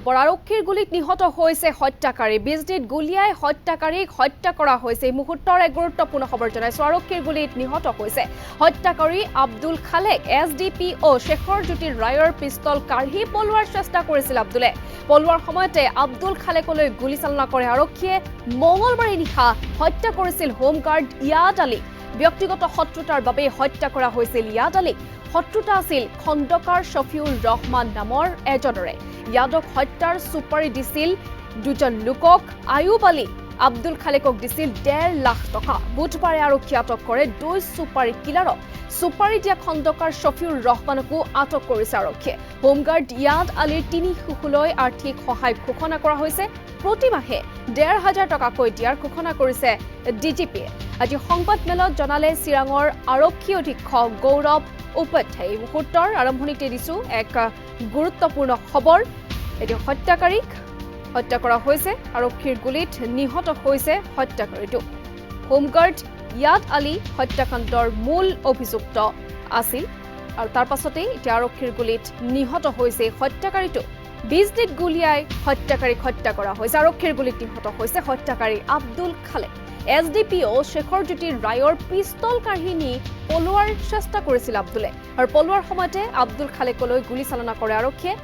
খবৰ আৰক্ষীৰ গুলিত নিহত হৈছে হত্যাকাৰী বিজনীত গুলিয়াই হত্যাকাৰীক হত্যা কৰা হৈছে এই মুহূৰ্তৰ এক গুৰুত্বপূৰ্ণ খবৰ জনাইছো আৰক্ষীৰ গুলিত নিহত হৈছে হত্যাকাৰী আব্দুল খালেক এছডিপিঅ শেখৰ জ্যোতি ৰায়ৰ পিস্তল কাঢ়ি পলোৱাৰ চেষ্টা কৰিছিল আব্দুলে পলোৱাৰ সময়তে আব্দুল খালেকলৈ গুলি চালনা কৰে আৰক্ষীয়ে মঙলবাৰে নিশা হত্যা কৰিছিল হোমগাৰ্ড ইয়াদ আলী ব্যক্তিগত শত্ৰুতাৰ বাবে হত্যা কৰা হৈছিল ইয়াদ আলীক শত্ৰুতা আছিল খণ্ডকাৰ শফিউৰ ৰহমান নামৰ এজনৰে ইয়াদক হত্যাৰ সুপাৰি দিছিল দুজন লোকক আয়ুব আলী আব্দুল খালেকক দিছিল 1.5 লাখ টকা বুধবাৰে আৰক্ষী আটক কৰে দুই সুপাৰি কিলাৰক সুপাৰি দিয়া খণ্ডকাৰ শফিউৰ ৰহমানকো আটক কৰিছে আৰক্ষীয়ে হোমগাৰ্ড ইয়াদ আলীৰ 3 শিশুলৈ আৰ্থিক সহায় ঘোষণা কৰা হৈছে প্ৰতিমাহে 1,500 টকাকৈ দিয়াৰ ঘোষণা কৰিছে ডিজিপিয়ে আজি সংবাদমেলত জনালে চিৰাঙৰ আৰক্ষী অধীক্ষক গৌৰৱ উপাধ্যায় এই মুহূৰ্তৰ আৰম্ভণিতে দিছো এক গুৰুত্বপূৰ্ণ খবৰ এতিয়া হত্যাকাৰীক হত্যা কৰা হৈছে আৰক্ষীৰ গুলিত নিহত হৈছে হত্যাকাৰীটো হোমগাৰ্ড ইয়াদ আলী হত্যাকাণ্ডৰ মূল অভিযুক্ত আছিল আৰু তাৰ পাছতে এতিয়া আৰক্ষীৰ গুলিত নিহত হৈছে হত্যাকাৰীটো বিজনীত গুলিয়াই হত্যাকাৰীক হত্যা কৰা হৈছে আৰক্ষীৰ গুলিত নিহত হৈছে হত্যাকাৰী আব্দুল খালেক এছডিপিঅ শেখৰ জ্যোতি ৰায়ৰ পিস্তল কাঢ়ি নি পলোৱাৰ চেষ্টা কৰিছিল আব্দুলে আৰু পলোৱাৰ সময়তে আব্দুল খালেকলৈ গুলি চালনা কৰে আৰক্ষীয়ে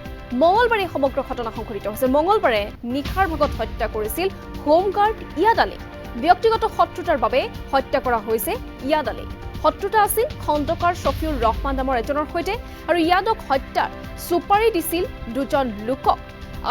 মঙলবাৰে সমগ্ৰ ঘটনা সংঘটিত হৈছিল মঙলবাৰে নিশাৰ ভাগত হত্যা কৰিছিল হোমগাৰ্ড ইয়াদ আলী ব্যক্তিগত শত্ৰুতাৰ বাবে হত্যা কৰা হৈছে ইয়াদ আলী শত্ৰুতা আছিল খণ্ডকাৰ শফিউৰ ৰহমান নামৰ এজনৰ সৈতে আৰু ইয়াদক হত্যাৰ সুপাৰি দিছিল দুজন লোকক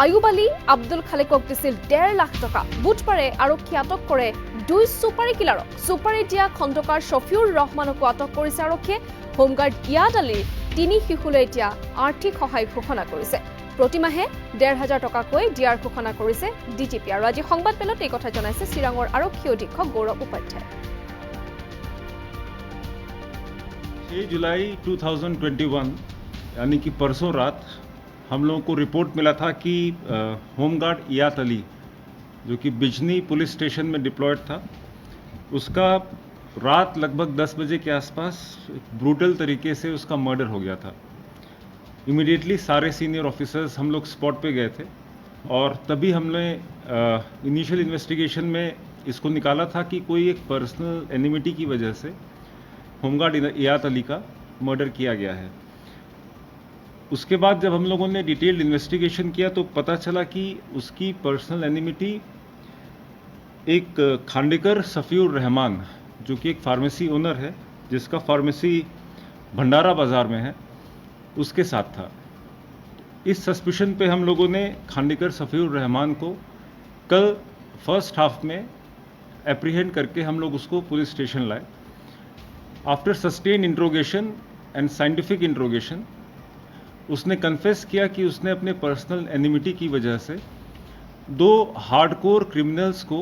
আয়ুব আলী আব্দুল খালেকক দিছিল 1.5 লাখ টকা বুধবাৰে আৰক্ষী আটক কৰে দুই সুপাৰি কিলাৰক সুপাৰি দিয়া খণ্ডকাৰ শফিউৰ ৰহমানকো আটক কৰিছে আৰক্ষীয়ে হোমগাৰ্ড ইয়াদ আলীৰ 3 শিশুলৈ এতিয়া আৰ্থিক সহায় ঘোষণা কৰিছে প্ৰতিমাহে 1,500 টকাকৈ দিয়াৰ ঘোষণা কৰিছে ডিজিপি আৰু আজি সংবাদমেলত এই কথা জনাইছে চিৰাঙৰ আৰক্ষী অধীক্ষক গৌৰৱ উপাধ্যায় 6 जुलाई 2021 यानी कि परसों रात हम लोगों को रिपोर्ट मिला था कि होमगार्ड याद अली जो कि बिजनी पुलिस स्टेशन में डिप्लॉयड था उसका रात लगभग 10 बजे के आसपास ब्रूटल तरीके से उसका मर्डर हो गया था इमीडिएटली सारे सीनियर ऑफिसर्स हम लोग स्पॉट पे गए थे और तभी हमने इनिशियल इन्वेस्टिगेशन में इसको निकाला था कि कोई एक पर्सनल एनिमिटी की वजह से होमगार्ड याद अली का मर्डर किया गया है उसके बाद जब हम लोगों ने डिटेल्ड इन्वेस्टिगेशन किया तो पता चला कि उसकी पर्सनल एनिमिटी एक खांडेकर शफीउर रहमान जो कि एक फार्मेसी ओनर है जिसका फार्मेसी भंडारा बाज़ार में है उसके साथ था इस सस्पिशन पे हम लोगों ने खांडेकर शफीउर रहमान को कल फर्स्ट हाफ में एप्रीहेंड करके हम लोग उसको पुलिस स्टेशन लाए after sustain interrogation and scientific interrogation उसने कन्फेस किया कि उसने अपने पर्सनल एनिमिटी की वजह से 2 हार्डकोर क्रिमिनल्स को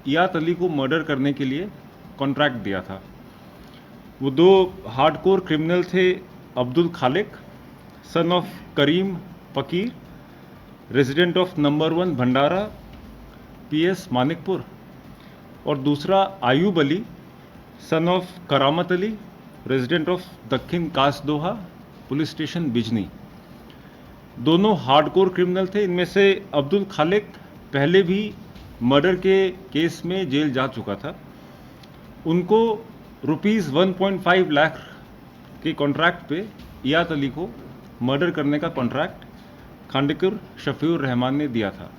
याद अली को मर्डर करने के लिए कॉन्ट्रैक्ट दिया था वो 2 हार्डकोर क्रिमिनल थे अब्दुल खालेक सन ऑफ करीम फकीर resident of number 1 Bhandara PS Manikpur और दूसरा आयूब अली सन ऑफ करामत अली रेजिडेंट ऑफ दक्षिण कासदोहा पुलिस स्टेशन बिजनी दोनों हार्डकोर क्रिमिनल थे इनमें से अब्दुल खालेक पहले भी मर्डर के केस में जेल जा चुका था उनको ₹1.5 लाख के कॉन्ट्रैक्ट पे याद अली को मर्डर करने का कॉन्ट्रैक्ट खांडेकर शफीउर रहमान ने दिया था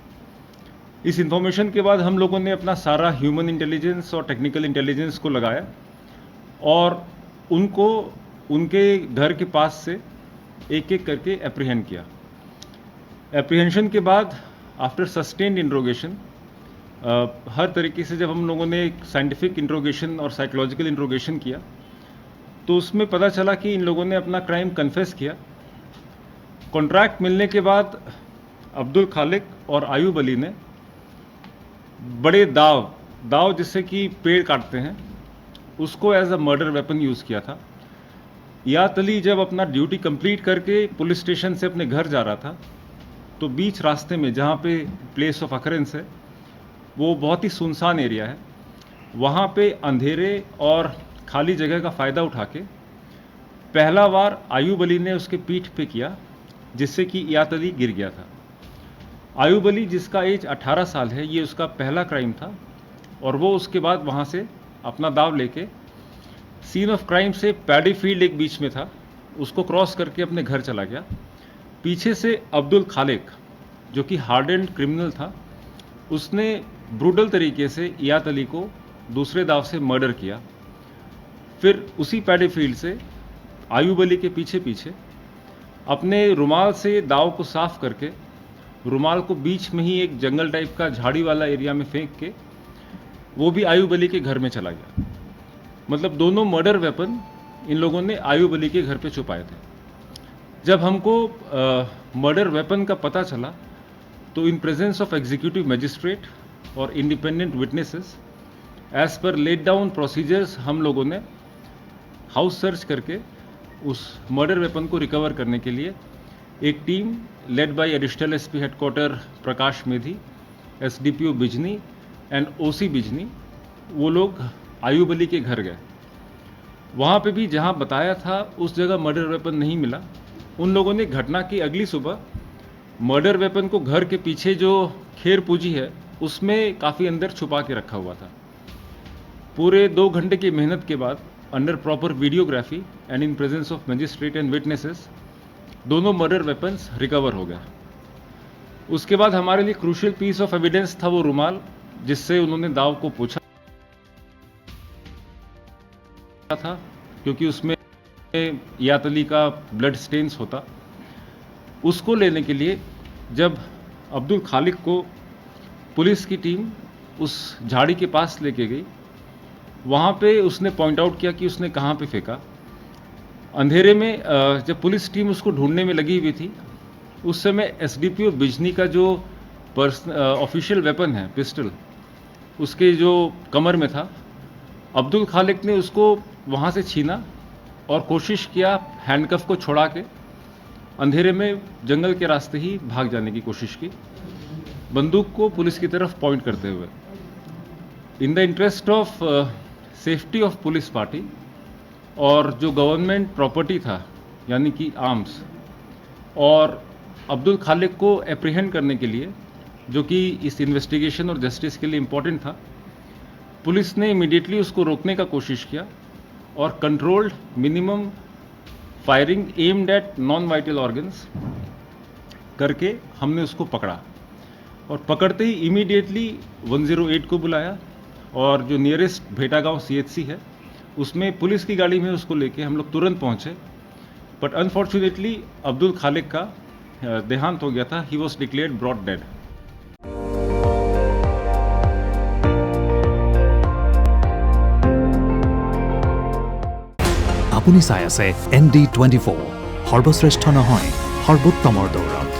इस इंफॉर्मेशन के बाद हम लोगों ने अपना सारा ह्यूमन इंटेलिजेंस और टेक्निकल इंटेलिजेंस को लगाया और उनको उनके घर के पास से एक एक करके एप्रीहेंड किया एप्रीहेंशन के बाद आफ्टर सस्टेन्ड इंट्रोगेशन हर तरीके से जब हम लोगों ने साइंटिफिक इंट्रोगेशन और साइकोलॉजिकल इंट्रोगेशन किया तो उसमें पता चला कि इन लोगों ने अपना क्राइम कन्फेस किया कॉन्ट्रैक्ट मिलने के बाद अब्दुल खालेक और आयूब अली ने बड़े दाव जिससे कि पेड़ काटते हैं उसको as a murder weapon use किया था याद अली जब अपना ड्यूटी कंप्लीट करके पुलिस स्टेशन से अपने घर जा रहा था तो बीच रास्ते में जहाँ पे प्लेस ऑफ अकरेंस है वो बहुत ही सुनसान एरिया है वहाँ पे अंधेरे और खाली जगह का फ़ायदा उठा के पहला वार आयूब अली ने उसके पीठ पे किया जिससे कि याद अली गिर गया था आयुब अली, जिसका एज 18 साल है, ये उसका पहला क्राइम था और वो उसके बाद वहाँ से अपना दाव लेके सीन ऑफ क्राइम से पैडी फील्ड एक बीच में था, उसको क्रॉस करके अपने घर चला गया। पीछे से अब्दुल खालिक, जो कि हार्डेंड क्रिमिनल था, उसने ब्रूटल तरीके से इयात अली को दूसरे दाव से मर्डर किया। फिर उसी पैडी फील्ड से आयुब अली के पीछे पीछे अपने रुमाल से दाव को साफ करके रुमाल को बीच में ही एक जंगल टाइप का झाड़ी वाला एरिया में फेंक के वो भी आयुब अली के घर में चला गया। मतलब दोनों मर्डर वेपन इन लोगों ने आयुब अली के घर पे छुपाए थे। जब हमको मर्डर वेपन का पता चला तो in presence of executive magistrate और independent witnesses, as per laid down procedures, हम लोगों ने हाउस सर्च करके उस मर्डर वेपन को रिकवर करने के लिए एक team led by additional SP headquarter Prakash Medhi, SDPO Bijni and OC Bijni, वो लोग आयुब अली के घर गए। वहाँ पे भी जहाँ बताया था उस जगह मर्डर वेपन नहीं मिला। उन लोगों ने घटना की अगली सुबह मर्डर वेपन को घर के पीछे जो खेर पूंजी है उसमें काफ़ी अंदर छुपा के रखा हुआ था। पूरे 2 घंटे की मेहनत के बाद under proper videography and in presence of magistrate and witnesses दोनों मर्डर वेपन्स रिकवर हो गया। उसके बाद हमारे लिए क्रूशियल पीस ऑफ एविडेंस था वो रुमाल, जिससे उन्होंने दाव को पूछा था, क्योंकि उसमें इयात अली का ब्लड स्टेन्स होता। उसको लेने के लिए जब अब्दुल खालिक को पुलिस की टीम उस झाड़ी के पास लेके गई, वहाँ पे उसने पॉइंट आउट किया कि उसने कहाँ पे फेंका। अंधेरे में जब पुलिस टीम उसको ढूंढने में लगी हुई थी, उस समय एसडीपीओ बिजनी का जो ऑफिशियल वेपन है पिस्टल, उसके जो कमर में था, अब्दुल खालिक ने उसको वहाँ से छीना और कोशिश किया हैंडकफ को छुड़ा के अंधेरे में जंगल के रास्ते ही भाग जाने की कोशिश की, बंदूक को पुलिस की तरफ पॉइंट करते हुए। In the interest of safety of police party और जो गवर्नमेंट प्रॉपर्टी था, यानी कि आर्म्स, और अब्दुल खालिक को एप्रीहेंड करने के लिए, जो कि इस इन्वेस्टिगेशन और जस्टिस के लिए इम्पोर्टेंट था, पुलिस ने इमीडिएटली उसको रोकने का कोशिश किया और controlled minimum firing aimed at non vital organs करके हमने उसको पकड़ा। और पकड़ते ही इमीडिएटली 108 को बुलाया और जो नियरेस्ट भेटागांव सीएचसी है उसमें पुलिस की गाड़ी में उसको लेके हम लोग तुरंत पहुंचे। बट अनफॉर्चुनेटली अब्दुल खालिक का देहांत हो गया था। He was declared broad dead. আপুনি চাই আছে ND24, সৰ্বশ্ৰেষ্ঠ নহয় সৰ্বোত্তমৰ দৌৰ।